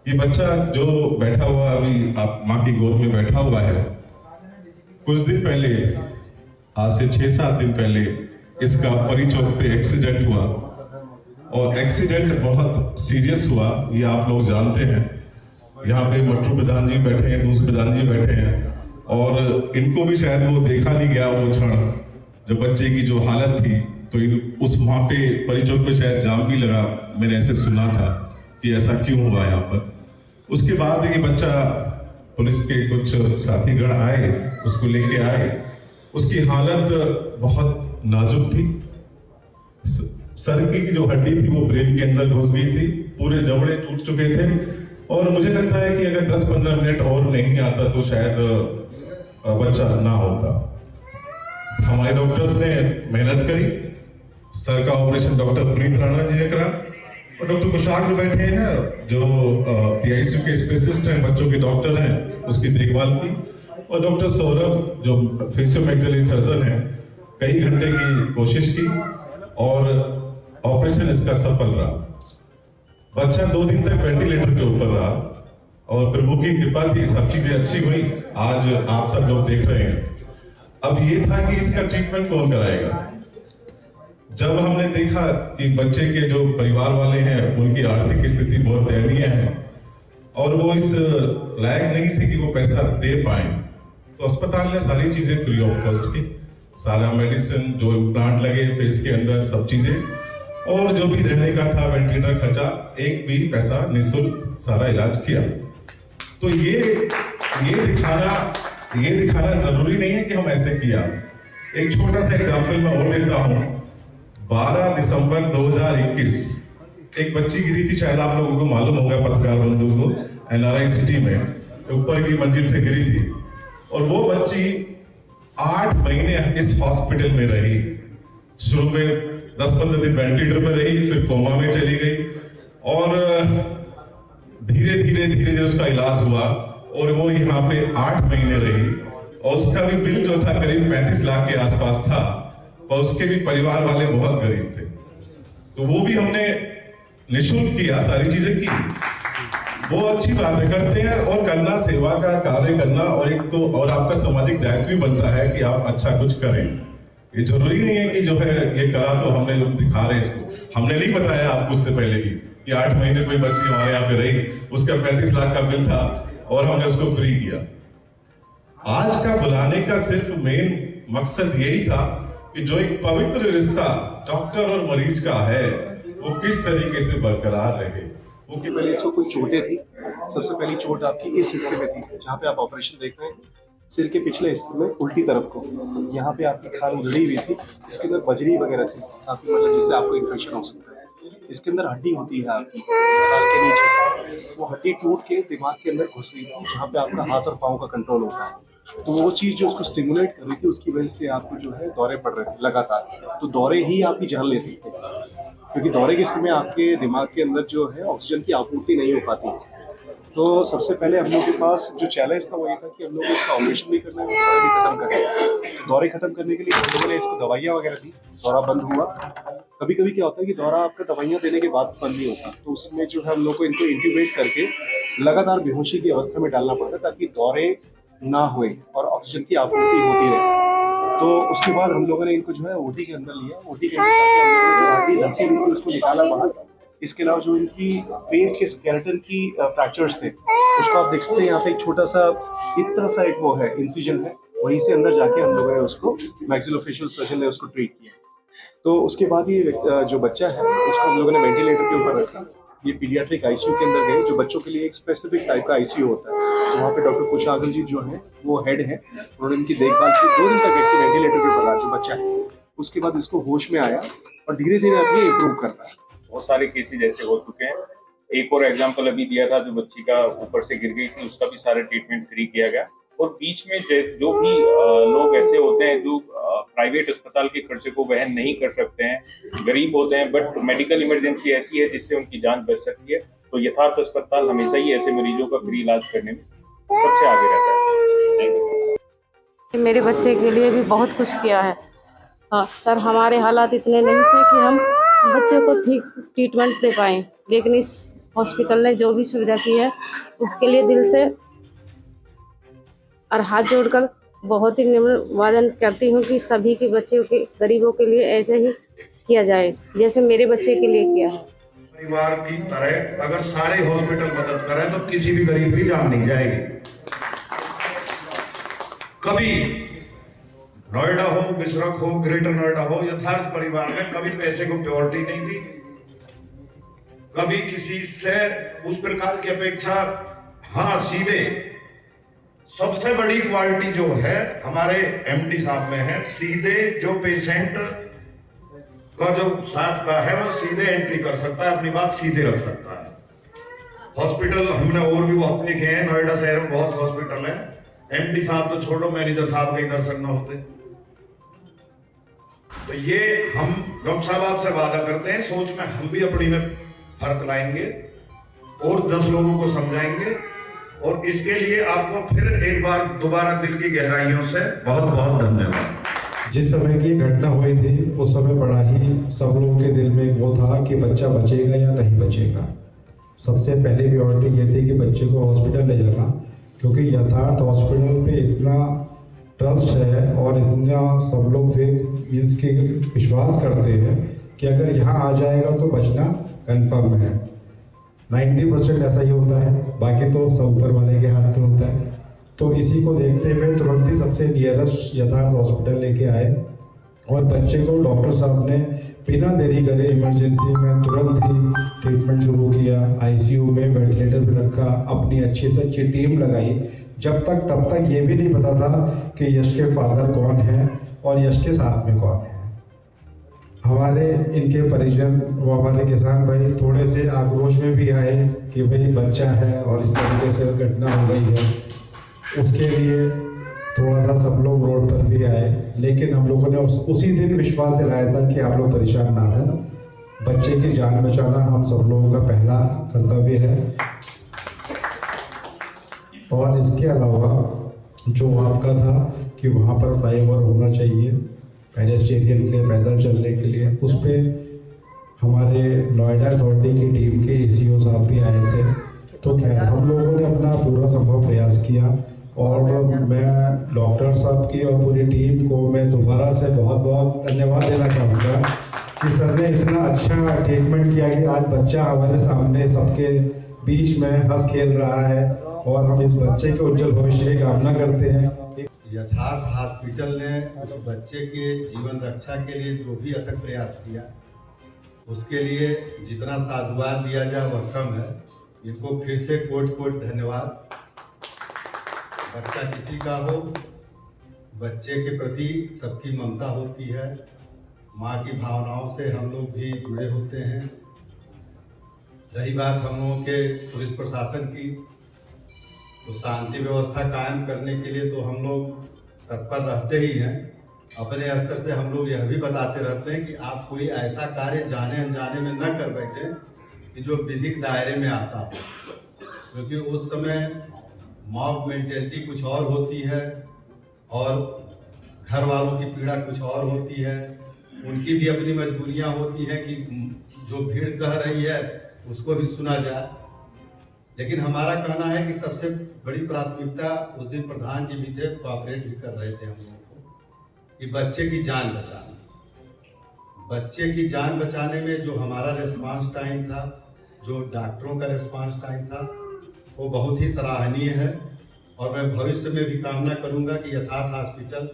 ये बच्चा जो बैठा हुआ अभी आप माँ की गोद में बैठा हुआ है, कुछ दिन पहले, आज से 6-7 दिन पहले इसका परी चौक पे एक्सीडेंट हुआ और एक्सीडेंट बहुत सीरियस हुआ, ये आप लोग जानते हैं। यहाँ पे मट्टू प्रधान जी बैठे हैं, दूसरे प्रधान जी बैठे हैं और इनको भी शायद वो देखा नहीं गया वो क्षण जब बच्चे की जो हालत थी। तो उस वहाँ पे परी चौक पे शायद जाम भी लगा, मैंने ऐसे सुना था कि ऐसा क्यों हुआ यहाँ पर। उसके बाद ये बच्चा, पुलिस के कुछ साथीगण आए, उसको लेके आए। उसकी हालत बहुत नाजुक थी, सर की जो हड्डी थी वो ब्रेन के अंदर घुस गई थी, पूरे जबड़े टूट चुके थे और मुझे लगता है कि अगर 10-15 मिनट और नहीं आता तो शायद बच्चा ना होता। हमारे डॉक्टर्स ने मेहनत करी, सर का ऑपरेशन डॉक्टर प्रीत राणा जी ने करा और डॉक्टर कुशाग्र बैठे हैं जो PICU के स्पेशलिस्ट हैं, बच्चों के डॉक्टर हैं, उसकी देखभाल की। और डॉक्टर सौरभ जो फेसियोमैक्सिलरी सर्जन है, कई घंटे की कोशिश की और ऑपरेशन इसका सफल रहा। बच्चा 2 दिन तक वेंटिलेटर के ऊपर रहा और प्रभु की कृपा थी, सब चीजें अच्छी हुई। आज आप सब लोग देख रहे हैं। अब ये था कि इसका ट्रीटमेंट कौन कराएगा। जब हमने देखा कि बच्चे के जो परिवार वाले हैं उनकी आर्थिक स्थिति बहुत दयनीय है और वो इस लायक नहीं थे कि वो पैसा दे पाए, तो अस्पताल ने सारी चीजें फ्री ऑफ कॉस्ट की, सारा मेडिसिन, जो इम्प्लांट लगे फेस के अंदर, सब चीजें, और जो भी रहने का था, वेंटिलेटर खर्चा, एक भी पैसा निःशुल्क सारा इलाज किया। तो ये दिखाना जरूरी नहीं है कि हम ऐसे किया। एक छोटा सा एग्जाम्पल मैं और देता हूँ। 12 दिसंबर 2021 एक बच्ची गिरी थी, शायद आप लोगों को मालूम होगा, पत्रकार बंधु को, NRI सिटी में, ऊपर की मंजिल से गिरी थी और वो बच्ची 8 महीने इस हॉस्पिटल में रही। शुरू में 10-15 दिन वेंटिलेटर पर रही, फिर कोमा में चली गई और धीरे धीरे उसका इलाज हुआ और वो यहाँ पे 8 महीने रही और उसका भी बिल जो था करीब 35 लाख के आसपास था और उसके भी परिवार वाले बहुत गरीब थे। तो वो भी हमने निःशुल्क किया, सारी चीजें की। वो अच्छी बातें करते हैं और करना, सेवा का कार्य करना, और एक तो और आपका सामाजिक दायित्व भी बनता है कि आप अच्छा कुछ करें। ये जरूरी नहीं है कि जो है ये करा तो हमने जो दिखा रहे इसको, हमने नहीं बताया आपको उससे पहले भी कि 8 महीने कोई बच्ची हमारे यहाँ पे रही, उसका 35 लाख का बिल था और हमने उसको फ्री किया। आज का बुलाने का सिर्फ मेन मकसद यही था कि जो एक पवित्र रिश्ता डॉक्टर और मरीज का है वो किस तरीके से बरकरार रहे। उससे पहले इसको कोई चोटें थी। सबसे पहली चोट आपकी इस हिस्से में थी जहाँ पे आप ऑपरेशन देख रहे हैं, सिर के पिछले हिस्से में उल्टी तरफ को, यहाँ पे आपकी खाल उधड़ी हुई थी, इसके अंदर बजरी वगैरह थी काफी, मतलब जिससे आपको इन्फेक्शन हो सकता है। इसके अंदर हड्डी होती है आपकी खाल के नीचे, वो हड्डी टूट के दिमाग के अंदर घुस गई थी जहाँ पे आपका हाथ और पाँव का कंट्रोल होता है। तो वो चीज़ जो उसको स्टिमुलेट कर रही थी उसकी वजह से आपको जो है दौरे पड़ रहे थे लगातार। तो दौरे ही आपकी जान ले सकते हैं, क्योंकि दौरे के समय आपके दिमाग के अंदर जो है ऑक्सीजन की आपूर्ति नहीं हो पाती। तो सबसे पहले हम लोग के पास जो चैलेंज था वो ये था कि हम लोग को इसका ऑपरेशन भी करना है, दौरे भी खत्म करना है। तो दौरे खत्म करने के लिए हम लोगों ने इसको दवाइयाँ वगैरह दी, दौरा बंद हुआ। कभी कभी क्या होता है कि दौरा आपका दवाइयाँ देने के बाद बंद नहीं होता, तो उसमें जो है हम लोग को इनको इंट्यूबेट करके लगातार बेहोशी की अवस्था में डालना पड़ता है ताकि दौरे ना हुए और ऑक्सीजन की आपूर्ति होती रहे। तो उसके बाद हम लोगों ने इनको जो है ओटी के अंदर लिया, ओटी के अंदर रस्सी दी थी उसको निकाला बाहर। इसके अलावा जो इनकी फेस के स्केलेटन की फ्रैक्चर्स थे उसको आप देख सकते हैं, यहाँ पे एक छोटा सा इतना सा एक वो है इंसिजन है, वहीं से अंदर जाके हम लोगों ने उसको मैक्सिलोफेशियल सर्जन ने उसको ट्रीट किया। तो उसके बाद ये जो बच्चा है इसको हम लोगों ने वेंटिलेटर के ऊपर रखा। ये पीडियाट्रिक ICU के अंदर गए, जो बच्चों के लिए एक स्पेसिफिक टाइप का ICU होता है। तो वहाँ पे डॉक्टर कुशाग्र जी जो है वो हेड है, उन्होंने इनकी देखभाल की। 2 दिन तक व्यक्ति वेंटिलेटर के ऊपर रहा जो बच्चा है। उसके बाद इसको होश में आया और धीरे धीरे अब ये इम्प्रूव कर रहा है। बहुत सारे केसेज ऐसे हो चुके हैं। एक और एग्जाम्पल अभी दिया था, जो बच्ची का ऊपर से गिर गई थी, उसका भी सारा ट्रीटमेंट फ्री किया गया। और बीच में जो भी लोग ऐसे होते हैं जो प्राइवेट अस्पताल के खर्चे को वहन नहीं कर सकते हैं, गरीब होते हैं, बट मेडिकल इमरजेंसी ऐसी है जिससे उनकी जान बच सकती है, तो यथार्थ अस्पताल हमेशा ही ऐसे मरीजों का फ्री इलाज करने में सबसे आगे रहता है। मेरे बच्चे के लिए भी बहुत कुछ किया है। हाँ सर, हमारे हालात इतने नहीं थे कि हम बच्चे को ठीक ट्रीटमेंट दे पाएँ, लेकिन इस हॉस्पिटल ने जो भी सुविधा की है उसके लिए दिल से और हाथ जोड़कर बहुत ही निवेदन करती हूँ कि सभी के बच्चों के गरीबों के लिए ऐसे ही किया जाए जैसे मेरे बच्चे के लिए किया है। परिवार की तरह अगर सारे हॉस्पिटल मदद करें तो किसी भी गरीब की जान नहीं जाएगी। कभी नोएडा हो, बिसरख हो, ग्रेटर नोएडा हो, यथार्थ परिवार में कभी पैसे को प्योरिटी नहीं दी, कभी किसी से उस प्रकार की अपेक्षा। हाँ, सीधे सबसे बड़ी क्वालिटी जो है हमारे एमडी साहब में है, सीधे जो पेशेंट का जो साथ का है वो सीधे एंट्री कर सकता है, अपनी बात सीधे रख सकता है। हॉस्पिटल हमने और भी बहुत देखे हैं, नोएडा शहर में बहुत हॉस्पिटल है, एमडी साहब तो छोड़ो, मैनेजर साहब के दर्शन न होते। तो ये हम डॉक्टर साहब आपसे वादा करते हैं, सोच में हम भी अपनी में फर्क लाएंगे और 10 लोगों को समझाएंगे, और इसके लिए आपको फिर एक बार दोबारा दिल की गहराइयों से बहुत बहुत धन्यवाद। जिस समय की घटना हुई थी उस समय बड़ा ही सब लोगों के दिल में वो था कि बच्चा बचेगा या नहीं बचेगा। सबसे पहले प्रायोरिटी ये थी कि बच्चे को हॉस्पिटल ले जाना, क्योंकि यथार्थ हॉस्पिटल पे इतना ट्रस्ट है और इतना सब लोग फिर इसके विश्वास करते हैं कि अगर यहाँ आ जाएगा तो बचना कन्फर्म है। 90% ऐसा ही होता है, बाकी तो सब ऊपर वाले के हाथ में होता है। तो इसी को देखते हुए तुरंत ही सबसे नियरेस्ट यथार्थ हॉस्पिटल लेके आए और बच्चे को डॉक्टर साहब ने बिना देरी करे इमरजेंसी में तुरंत ही ट्रीटमेंट शुरू किया। आईसीयू में वेंटिलेटर पे रखा, अपनी अच्छी से अच्छी टीम लगाई। तब तक ये भी नहीं पता था कि यश के फादर कौन है और यश के साथ में कौन है। हमारे इनके परिजन वो हमारे किसान भाई थोड़े से आक्रोश में भी आए कि भाई बच्चा है और इस तरीके से घटना हो गई है, उसके लिए थोड़ा सा सब लोग रोड पर भी आए। लेकिन हम लोगों ने उसी दिन विश्वास दिलाया था कि आप लोग परेशान ना हो, बच्चे की जान बचाना हम सब लोगों का पहला कर्तव्य है। और इसके अलावा जो आपका था कि वहाँ पर फ्लाईओवर होना चाहिए पेडेस्ट्रियन के लिए, पैदल चलने के लिए, उस पर हमारे नोएडा अथॉरिटी की टीम के ECO साहब भी आए थे। तो खैर हम लोगों ने अपना पूरा संभव प्रयास किया और मैं डॉक्टर साहब की और पूरी टीम को मैं दोबारा से बहुत बहुत धन्यवाद देना चाहूँगा कि सर ने इतना अच्छा ट्रीटमेंट किया कि आज बच्चा हमारे सामने सबके बीच में हंस खेल रहा है और हम इस बच्चे के उज्जवल भविष्य की कामना करते हैं। यथार्थ हॉस्पिटल ने उस बच्चे के जीवन रक्षा के लिए जो भी अथक प्रयास किया, उसके लिए जितना साधुवाद दिया जाए वह कम है। इनको फिर से कोट धन्यवाद। बच्चा किसी का हो, बच्चे के प्रति सबकी ममता होती है, माँ की भावनाओं से हम लोग भी जुड़े होते हैं। रही बात हम लोगों के पुलिस प्रशासन की, तो शांति व्यवस्था कायम करने के लिए तो हम लोग तत्पर रहते ही हैं। अपने स्तर से हम लोग यह भी बताते रहते हैं कि आप कोई ऐसा कार्य जाने अनजाने में न कर बैठे कि जो विधिक दायरे में आता हो, क्योंकि उस समय मॉब मेंटेलिटी कुछ और होती है और घर वालों की पीड़ा कुछ और होती है। उनकी भी अपनी मजबूरियां होती हैं कि जो भीड़ कह रही है उसको भी सुना जाए। लेकिन हमारा कहना है कि सबसे बड़ी प्राथमिकता, उस दिन प्रधान जी भी थे, कोऑपरेट भी कर रहे थे हम लोगों को, कि बच्चे की जान बचाना। बच्चे की जान बचाने में जो हमारा रिस्पांस टाइम था, जो डॉक्टरों का रिस्पांस टाइम था, वो बहुत ही सराहनीय है। और मैं भविष्य में भी कामना करूंगा कि यथार्थ हॉस्पिटल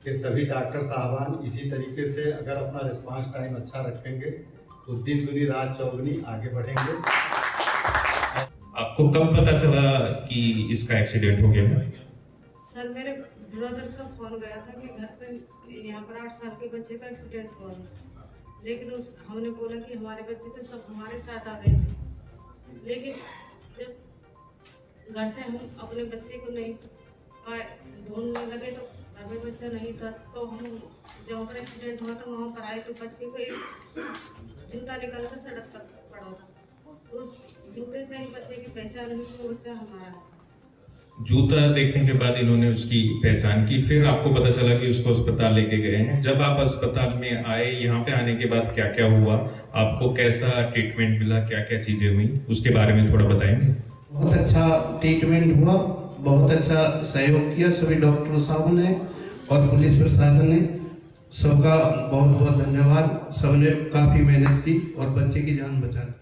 के सभी डॉक्टर साहबान इसी तरीके से अगर अपना रिस्पांस टाइम अच्छा रखेंगे तो दिन दुनी रात चौगुनी आगे बढ़ेंगे। आपको कब पता चला कि इसका एक्सीडेंट हो गया? सर, मेरे ब्रदर का फोन गया था कि घर पे यहाँ पर 8 साल के बच्चे का एक्सीडेंट हुआ है। लेकिन हमने बोला कि हमारे बच्चे तो सब हमारे साथ आ गए थे। लेकिन जब घर से हम अपने बच्चे को नहीं पाए, ढूंढने लगे तो घर में बच्चा नहीं था। तो हम जहाँ पर एक्सीडेंट हुआ था वहाँ पर आए तो बच्चे को एक जूता निकल कर सड़क पर पड़ा था। उस जूते से ही बच्चे की पहचान हुई, वो बच्चा हमारा है। जूता देखने के बाद इन्होंने उसकी पहचान की, फिर आपको पता चला कि उसको अस्पताल लेके गए हैं। जब आप अस्पताल में आए, यहाँ पे आने के बाद क्या क्या हुआ, आपको कैसा ट्रीटमेंट मिला, क्या क्या चीजें हुई, उसके बारे में थोड़ा बताएंगे। बहुत अच्छा ट्रीटमेंट हुआ, बहुत अच्छा सहयोग किया सभी डॉक्टर साहब ने और पुलिस प्रशासन ने। सबका बहुत बहुत धन्यवाद। सबने काफ़ी मेहनत की और बच्चे की जान बचा ली।